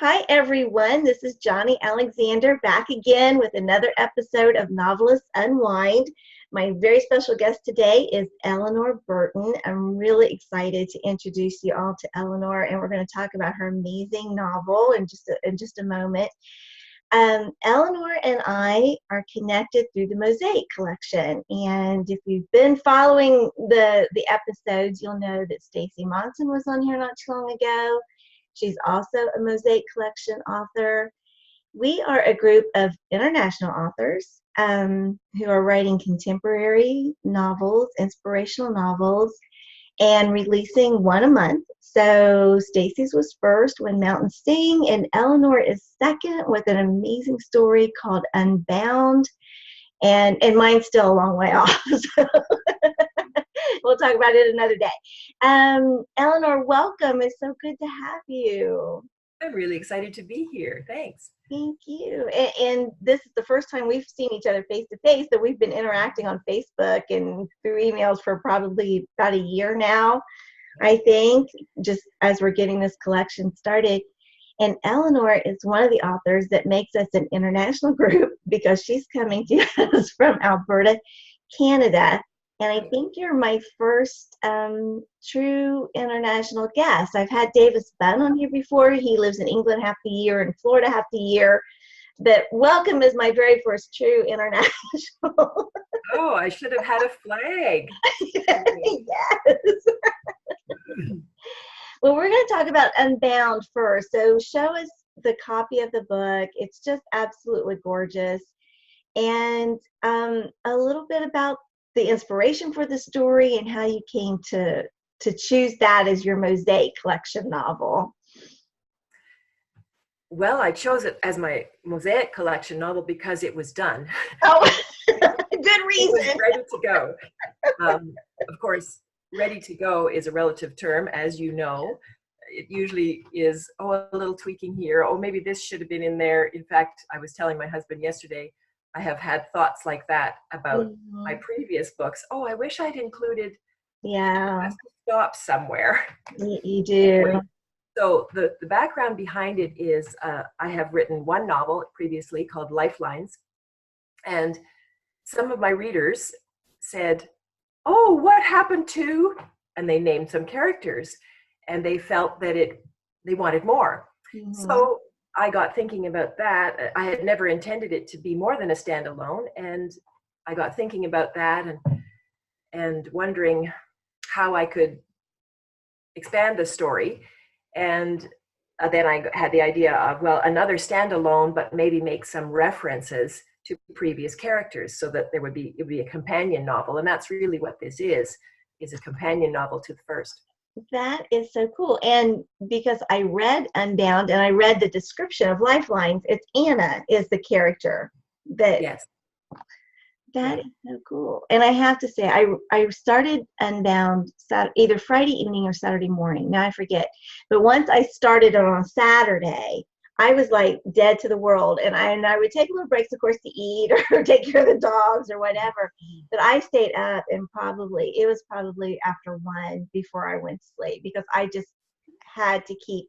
Hi, everyone. This is Johnnie Alexander back again with another episode of Novelists Unwind. My very special guest today is Eleanor Bertin. I'm really excited to introduce you all to Eleanor, and we're going to talk about her amazing novel in just a moment. Eleanor and I are connected through the Mosaic collection, and if you've been following the episodes, you'll know that Stacy Monson was on here not too long ago. She's also a Mosaic collection author. We are a group of international authors who are writing contemporary novels, inspirational novels, and releasing one a month. So Stacy's was first, When Mountains Sing, and Eleanor is second with an amazing story called Unbound. And mine's still a long way off. So we'll talk about it another day. Eleanor, welcome. It's so good to have you. I'm really excited to be here. Thanks. Thank you. And this is the first time we've seen each other face to face, that we've been interacting on Facebook and through emails for probably about a year now, I think, just as we're getting this collection started. And Eleanor is one of the authors that makes us an international group because she's coming to us from Alberta, Canada. And I think you're my first true international guest. I've had Davis Bunn on here before. He lives in England half the year and Florida half the year. But welcome is my very first true international. Oh, I should have had a flag. Yes. Well, we're going to talk about Unbound first. So show us the copy of the book. It's just absolutely gorgeous. And a little bit about the inspiration for the story and how you came to choose that as your Mosaic collection novel. Well, I chose it as my Mosaic collection novel because it was done. Oh, good reason. It was ready to go. Of course, ready to go is a relative term, as you know. It usually is, a little tweaking here. Maybe this should have been in there. In fact, I was telling my husband yesterday, I have had thoughts like that about my previous books. I wish I'd included a stop somewhere. You do. Anyway, so the background behind it is I have written one novel previously called Lifelines. And some of my readers said, what happened to, and they named some characters, and they felt that they wanted more. Mm-hmm. So I got thinking about that. I had never intended it to be more than a standalone, and I got thinking about that and wondering how I could expand the story. And then I had the idea of, another standalone, but maybe make some references to previous characters so that it would be a companion novel. And that's really what this is a companion novel to the first. That is so cool. And because I read Unbound and I read the description of Lifelines, it's Anna is the character. Yes. That is so cool. And I have to say, I started Unbound either Friday evening or Saturday morning. Now I forget. But once I started it on Saturday, I was like dead to the world. And I would take little breaks, of course, to eat or take care of the dogs or whatever. But I stayed up and it was probably after 1 before I went to sleep because I just had to keep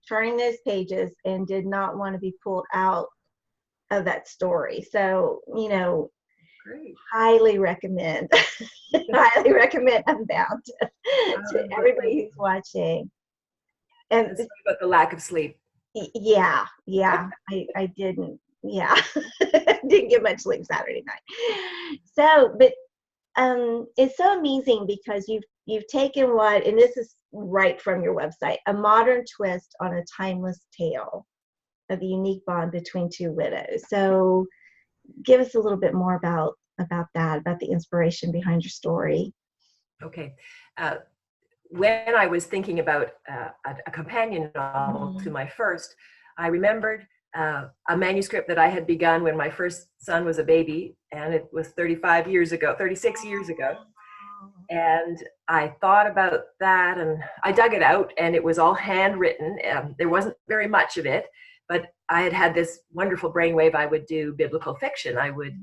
turning those pages and did not want to be pulled out of that story. So, Great. Highly recommend Unbound to everybody who's watching. And it's about the lack of sleep. Yeah, I didn't. Yeah, didn't get much sleep Saturday night. So, but it's so amazing because you've taken and this is right from your website, a modern twist on a timeless tale of the unique bond between two widows. So, give us a little bit more about the inspiration behind your story. Okay. When I was thinking about a companion novel to my first, I remembered a manuscript that I had begun when my first son was a baby, and it was 36 years ago. And I thought about that, and I dug it out, and it was all handwritten. There wasn't very much of it, but I had this wonderful brainwave. I would do biblical fiction. I would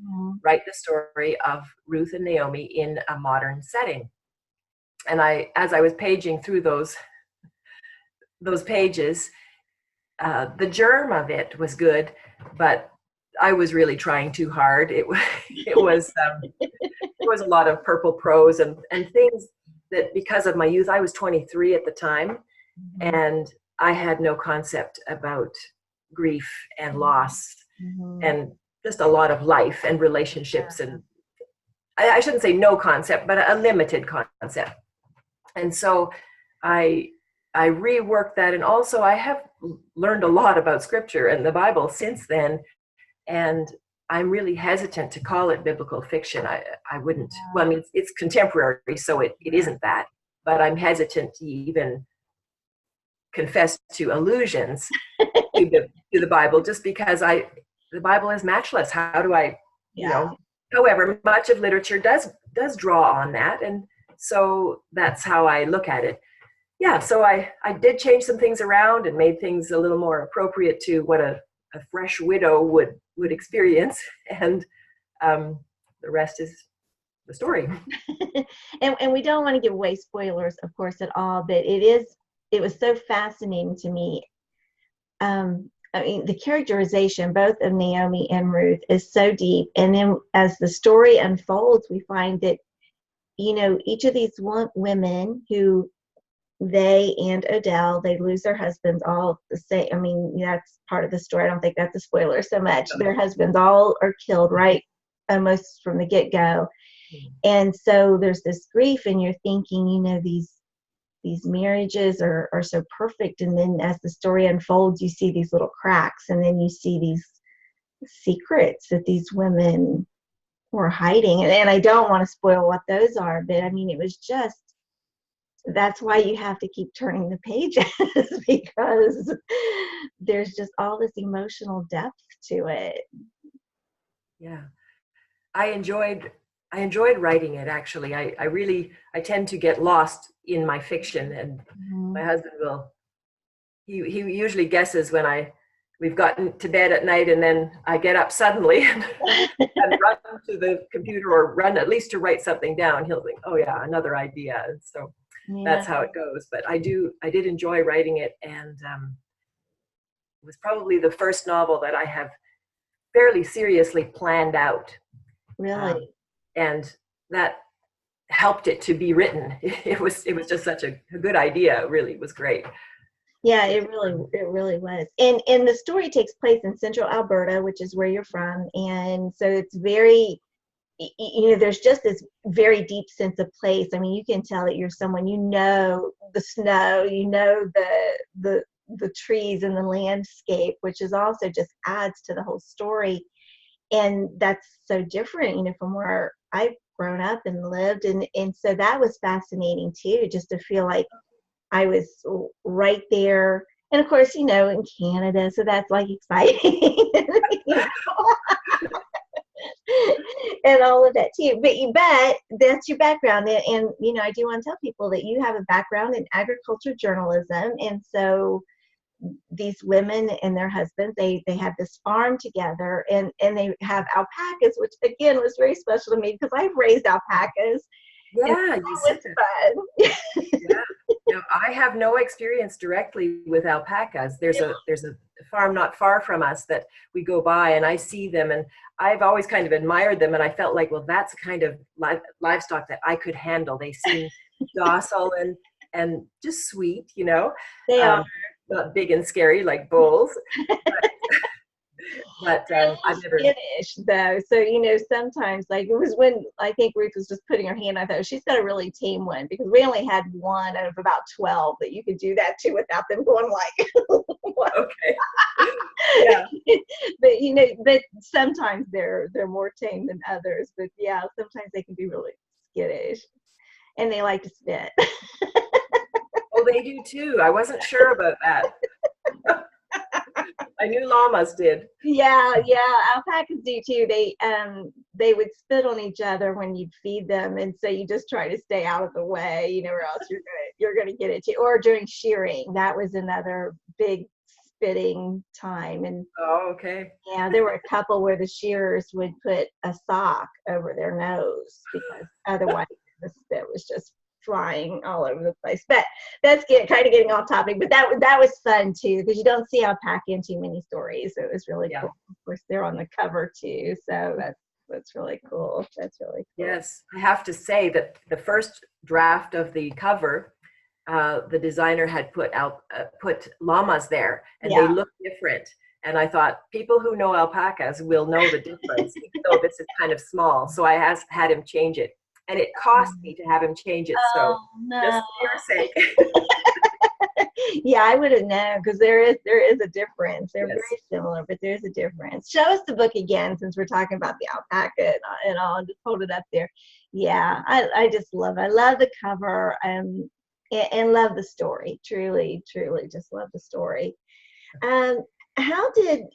write the story of Ruth and Naomi in a modern setting. And as I was paging through those pages, the germ of it was good, but I was really trying too hard. It was a lot of purple prose and things that, because of my youth, I was 23 at the time, and I had no concept about grief and loss and just a lot of life and relationships. And I shouldn't say no concept, but a limited concept. And so I reworked that. And also I have learned a lot about scripture and the Bible since then. And I'm really hesitant to call it biblical fiction. I wouldn't. Well, I mean, it's contemporary, so it isn't that. But I'm hesitant to even confess to allusions to the Bible, just because the Bible is matchless. How do I, you know? However, much of literature does draw on that, and so that's how I look at it. Yeah. So I did change some things around and made things a little more appropriate to what a fresh widow would experience, and the rest is the story. and we don't want to give away spoilers, of course, at all, but it was so fascinating to me. I mean, the characterization both of Naomi and Ruth is so deep, and then as the story unfolds, we find that, you know, each of these women who they and Odell, they lose their husbands all the same. I mean, that's part of the story. I don't think that's a spoiler so much. Their husbands all are killed right almost from the get-go. And so there's this grief, and you're thinking, you know, these marriages are so perfect, and then as the story unfolds, you see these little cracks, and then you see these secrets that these women were hiding. And I don't want to spoil what those are, but I mean, it was just, that's why you have to keep turning the pages because there's just all this emotional depth to it. Yeah. I enjoyed writing it, actually. I tend to get lost in my fiction, and my husband he usually guesses when we've gotten to bed at night, and then I get up suddenly and run to the computer, or run at least to write something down. He'll think, oh yeah, another idea. And so that's how it goes. But I did enjoy writing it, and it was probably the first novel that I have fairly seriously planned out. Really? And that helped it to be written. It was just such a good idea. It really was great. Yeah, it really was. And the story takes place in central Alberta, which is where you're from. And so it's very, you know, there's just this very deep sense of place. I mean, you can tell that you're someone, you know, the snow, you know, the trees and the landscape, which is also just adds to the whole story. And that's so different, you know, from where I've grown up and lived. And so that was fascinating too, just to feel like I was right there. And of course, you know, in Canada, so that's like exciting. And all of that too. But that's your background. And, you know, I do want to tell people that you have a background in agriculture journalism. And so these women and their husbands, they have this farm together, and they have alpacas, which again was very special to me because I've raised alpacas. Yeah, you said that. Yeah. No, I have no experience directly with alpacas. There's a farm not far from us that we go by, and I see them, and I've always kind of admired them, and I felt like, well, that's a kind of livestock that I could handle. They seem docile and just sweet, you know. They are. Not big and scary like bulls, but I've never. Skittish though, so you know, sometimes like it was when I think Ruth was just putting her hand. I thought she's got a really tame one because we only had one out of about 12 that you could do that to without them going like. Okay. Yeah. But you know, but sometimes they're more tame than others. But yeah, sometimes they can be really skittish, and they like to spit. Oh, they do too. I wasn't sure about that. I knew llamas did. Yeah, alpacas do too. They would spit on each other when you'd feed them, and so you just try to stay out of the way, you know, or else you're gonna get it too. Or during shearing, that was another big spitting time. And oh, okay. Yeah, there were a couple where the shearers would put a sock over their nose because otherwise the spit was just flying all over the place. But that's kind of getting off topic. But that was fun too, because you don't see alpaca in too many stories. So it was really cool. Of course, they're on the cover too, so that's really cool. That's really cool. Yes, I have to say that the first draft of the cover, the designer had put llamas there, and they look different. And I thought, people who know alpacas will know the difference, even though this is kind of small. So I had him change it. And it cost me to have him change it. So just for your sake. Yeah, I would have known, because there is a difference. They're very similar, but there's a difference. Show us the book again, since we're talking about the alpaca and all. Just hold it up there. Yeah, I just love it. I love the cover and love the story. Truly, truly just love the story. How did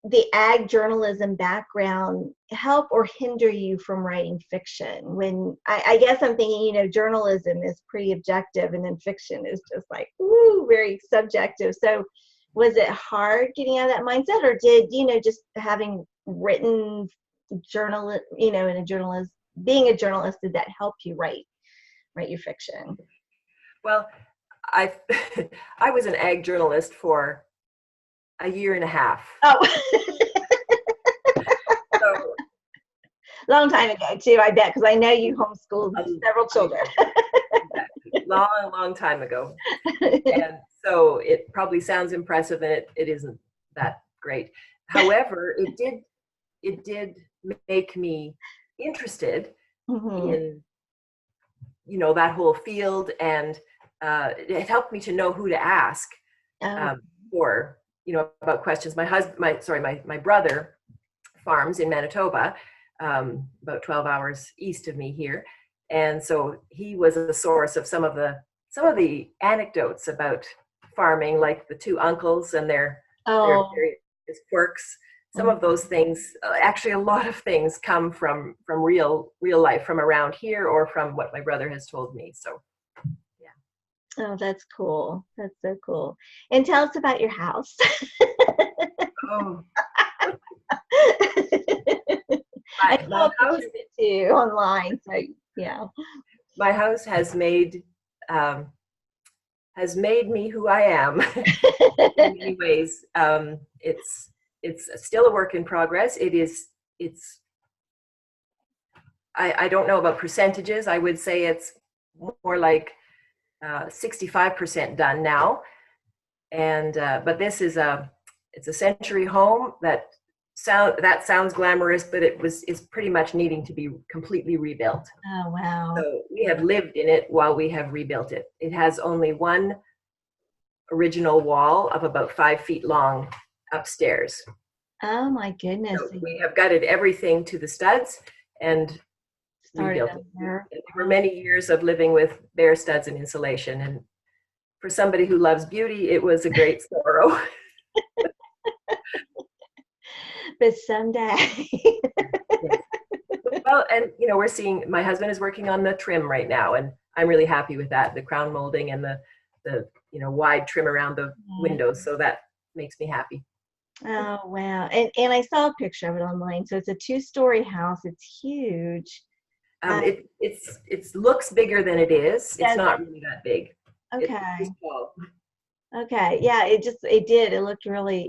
the ag journalism background help or hinder you from writing fiction? When I guess I'm thinking, journalism is pretty objective, and then fiction is just like, very subjective. So was it hard getting out of that mindset, or did, just having written being a journalist, did that help you write your fiction? Well, I was an ag journalist for a year and a half. Oh. So, long time ago too, I bet, because I know you homeschooled several children. Long time ago. And so it probably sounds impressive, and it isn't that great. However, it did make me interested in that whole field, and it helped me to know who to ask for about questions. My brother farms in Manitoba, about 12 hours east of me here, and so he was a source of some of the anecdotes about farming, like the two uncles and their various quirks. Some of those things, actually a lot of things, come from real life, from around here, or from what my brother has told me. So oh, that's cool. That's so cool. And tell us about your house. I saw a picture of it too online. So yeah. My house has made me who I am in many ways. It's still a work in progress. I don't know about percentages. I would say it's more like 65% done now. And but this is it's a century home that sounds glamorous, but it's pretty much needing to be completely rebuilt. Oh wow. So we have lived in it while we have rebuilt it. It has only one original wall of about 5 feet long upstairs. Oh my goodness. So we have gutted everything to the studs and rebuilt it. There were many years of living with bare studs and insulation, and for somebody who loves beauty, it was a great sorrow. But someday. Yes. Well, and we're seeing, my husband is working on the trim right now, and I'm really happy with that, the crown molding and the wide trim around the windows, so that makes me happy. Oh wow. And I saw a picture of it online. So it's a 2-story house. It's huge. It looks bigger than it is. It's not really that big. Okay. It's small. Okay. Yeah, it did. It looked really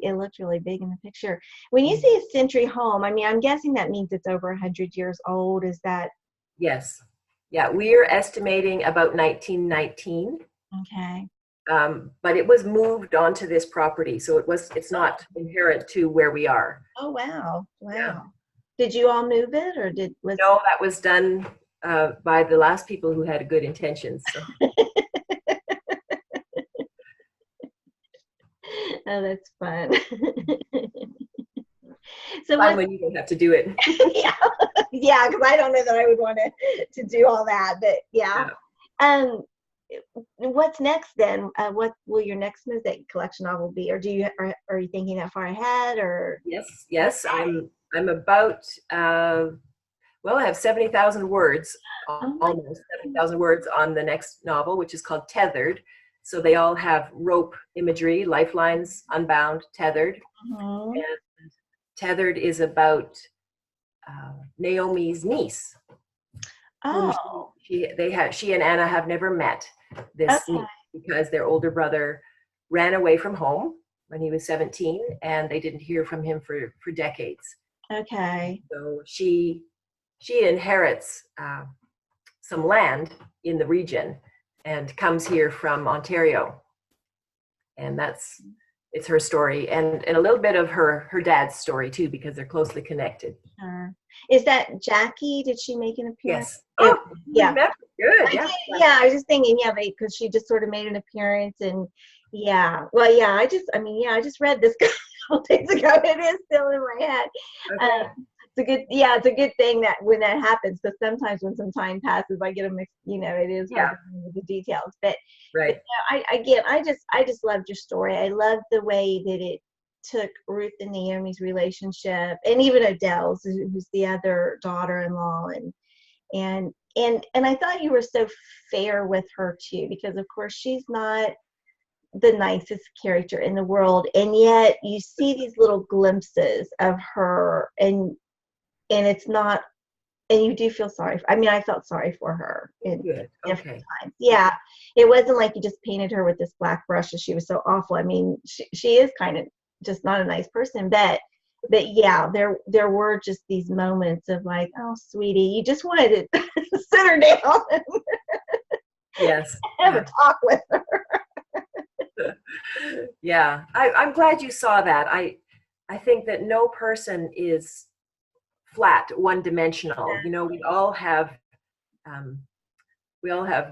big in the picture. When you say a century home, I mean, I'm guessing that means it's over 100 years old. Is that? Yes. Yeah, we're estimating about 1919. Okay. But it was moved onto this property, so it's not inherent to where we are. Oh wow. Wow. Yeah. Did you all move it, or No, that was done by the last people who had good intentions. So. Oh, that's fun. So fun when you don't have to do it. Yeah, because I don't know that I would want to do all that, but yeah. What's next then? What will your next mosaic collection novel be, or are you thinking that far ahead, or? Yes. I'm about. Well, I have 70,000 words, almost 70,000 words on the next novel, which is called Tethered. So they all have rope imagery, lifelines, unbound, tethered. And Tethered is about Naomi's niece. Oh. She and Anna have never met this Okay. because their older brother ran away from home when he was 17, and they didn't hear from him for decades. Okay. So she inherits some land in the region and comes here from Ontario, and it's her story, and a little bit of her dad's story too, because they're closely connected. Is that Jackie? Did she make an appearance? Yes. Oh, yeah. Good. Yeah. Yeah, I was just thinking, yeah, because she just sort of made an appearance, and yeah. Well, yeah, I just read this a couple days ago. It is still in my head. Okay. It's a good thing that when that happens, because sometimes when some time passes, I get a mix. It is hard to remember the details. But right. I just loved your story. I loved the way that it took Ruth and Naomi's relationship, and even Adele's, who's the other daughter-in-law, and I thought you were so fair with her too, because of course she's not the nicest character in the world, and yet you see these little glimpses of her, and it's not, and you do feel sorry. I felt sorry for her in different times. Yeah, it wasn't like you just painted her with this black brush and she was so awful. I mean, she is kind of just not a nice person, but yeah, there were just these moments of like, oh, sweetie, you just wanted to sit her down and have a talk with her. Yeah, I'm glad you saw that. I think that no person is flat, one-dimensional. We all have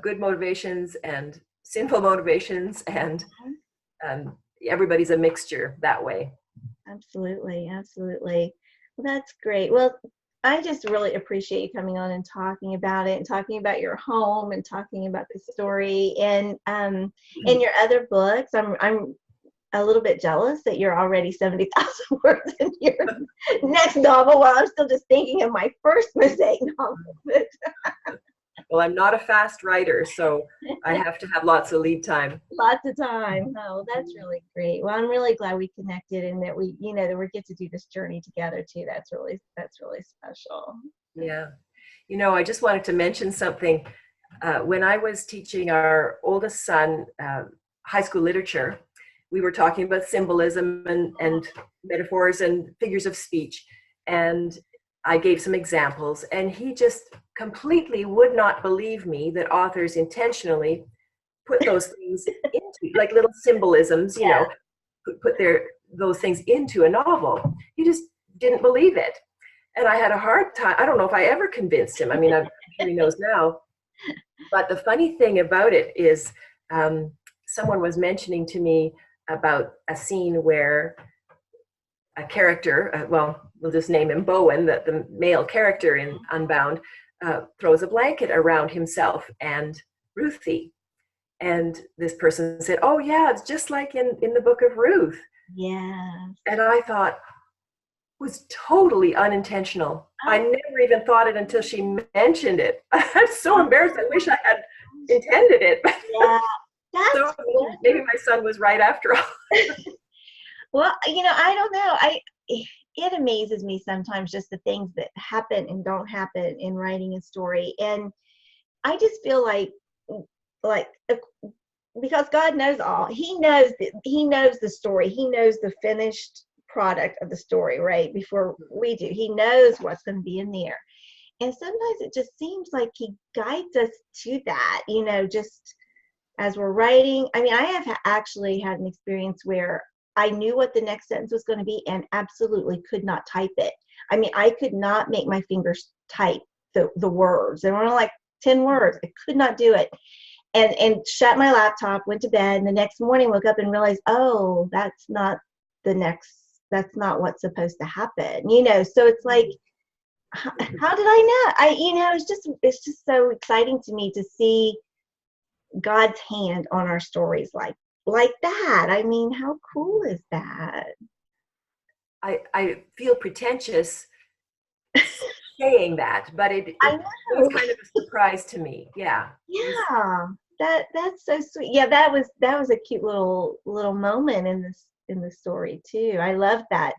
good motivations and sinful motivations, and everybody's a mixture that way. Absolutely. Well, that's great. Well, I just really appreciate you coming on and talking about it, and talking about your home, and talking about the story, and in your other books. I'm a little bit jealous that you're already 70,000 words in your next novel, while I'm still just thinking of my first Mosaic novel. Well, I'm not a fast writer, so I have to have lots of lead time. Lots of time. Oh, that's really great. Well, I'm really glad we connected, and that we get to do this journey together too. That's really special. Yeah. I just wanted to mention something. When I was teaching our oldest son high school literature, we were talking about symbolism and metaphors and figures of speech. And I gave some examples, and he just completely would not believe me that authors intentionally put those things into, like little symbolisms, put those things into a novel. He just didn't believe it. And I had a hard time. I don't know if I ever convinced him. I mean, I'm sure he knows now. But the funny thing about it is someone was mentioning to me about a scene where a character, we'll just name him Bowen, the male character in Unbound, throws a blanket around himself and Ruthie. And this person said, oh yeah, it's just like in the book of Ruth. Yeah. And I thought, it was totally unintentional. I never even thought it until she mentioned it. I'm so embarrassed. I wish I had intended it. Yeah. So maybe my son was right after all. Well, I don't know. It amazes me sometimes, just the things that happen and don't happen in writing a story. And I just feel like because God knows all. He knows the story. He knows the finished product of the story, right? Before we do. He knows what's going to be in there. And sometimes it just seems like he guides us to that, just as we're writing. I mean, I have actually had an experience where I knew what the next sentence was going to be and absolutely could not type it. I mean, I could not make my fingers type the words. There were like 10 words. I could not do it. And shut my laptop, went to bed, and the next morning woke up and realized, oh, that's not what's supposed to happen. So it's like, how did I know? It's just so exciting to me to see God's hand on our stories like that. I mean, how cool is that? I feel pretentious saying that, but it was kind of a surprise to me. Yeah. Yeah. That's so sweet. Yeah, that was a cute little moment in the story too. I love that.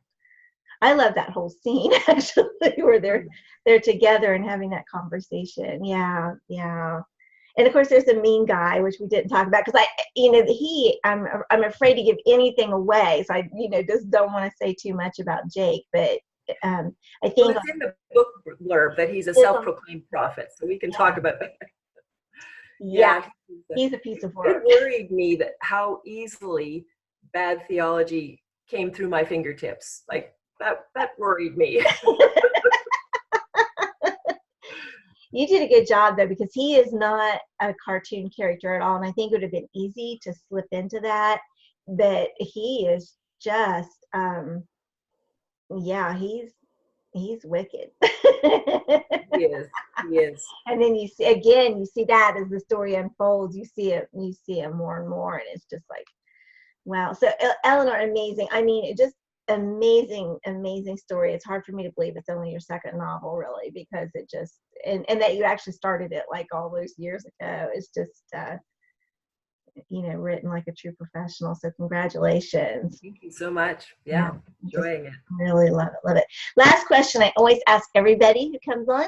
I love that whole scene actually, where they're together and having that conversation. Yeah, yeah. And of course, there's a mean guy, which we didn't talk about because I'm afraid to give anything away, so I, just don't want to say too much about Jake. But I Well, think it's in the book blurb that he's a self-proclaimed prophet, so we can talk about that. Yeah, he's a piece of work. It worried me that how easily bad theology came through my fingertips. Like that worried me. You did a good job though, because he is not a cartoon character at all, and I think it would have been easy to slip into that. But he is just, yeah, he's wicked. He is. He is. And then you see that as the story unfolds, you see it more and more, and it's just like, wow. So Eleanor, amazing. I mean, it just amazing story. It's hard for me to believe it's only your second novel, really, because it just and that you actually started it like all those years ago. It's just written like a true professional. So congratulations. Thank you so much. Yeah, enjoying it. Really love it. Last question I always ask everybody who comes on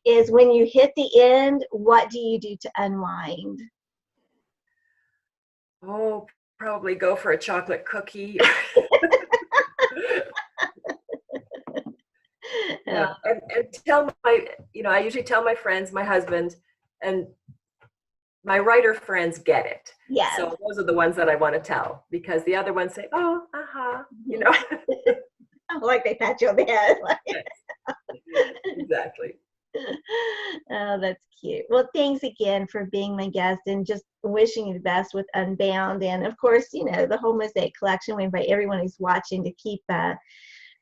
is, when you hit the end, what do you do to unwind? Oh, probably go for a chocolate cookie. Yeah, and tell I usually tell my friends, my husband, and my writer friends get it. Yes. So those are the ones that I want to tell, because the other ones say, oh, like they pat you on the head. Exactly. Oh, that's cute. Well, thanks again for being my guest, and just wishing you the best with Unbound. And of course, the whole Mosaic collection. We invite everyone who's watching to keep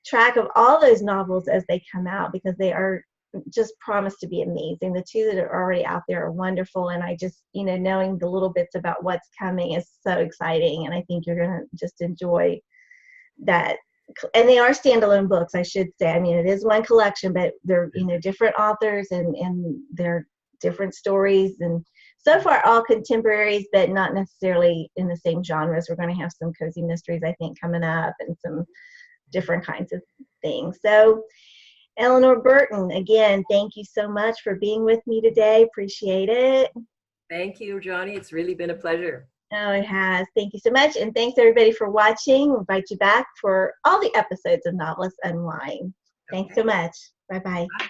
track of all those novels as they come out, because they are just promise to be amazing. The two that are already out there are wonderful, and I just, knowing the little bits about what's coming is so exciting, and I think you're going to just enjoy that. And they are standalone books, I should say. I mean, it is one collection, but they're, different authors, and they're different stories, and so far all contemporaries, but not necessarily in the same genres. We're going to have some cozy mysteries, I think, coming up, and some different kinds of things. So Eleanor Bertin, again, thank you so much for being with me today. Appreciate it. Thank you, Johnnie. It's really been a pleasure. Oh, it has. Thank you so much. And thanks everybody for watching. We'll invite you back for all the episodes of Novelists Unwind. Thanks so much. Bye-bye. Bye.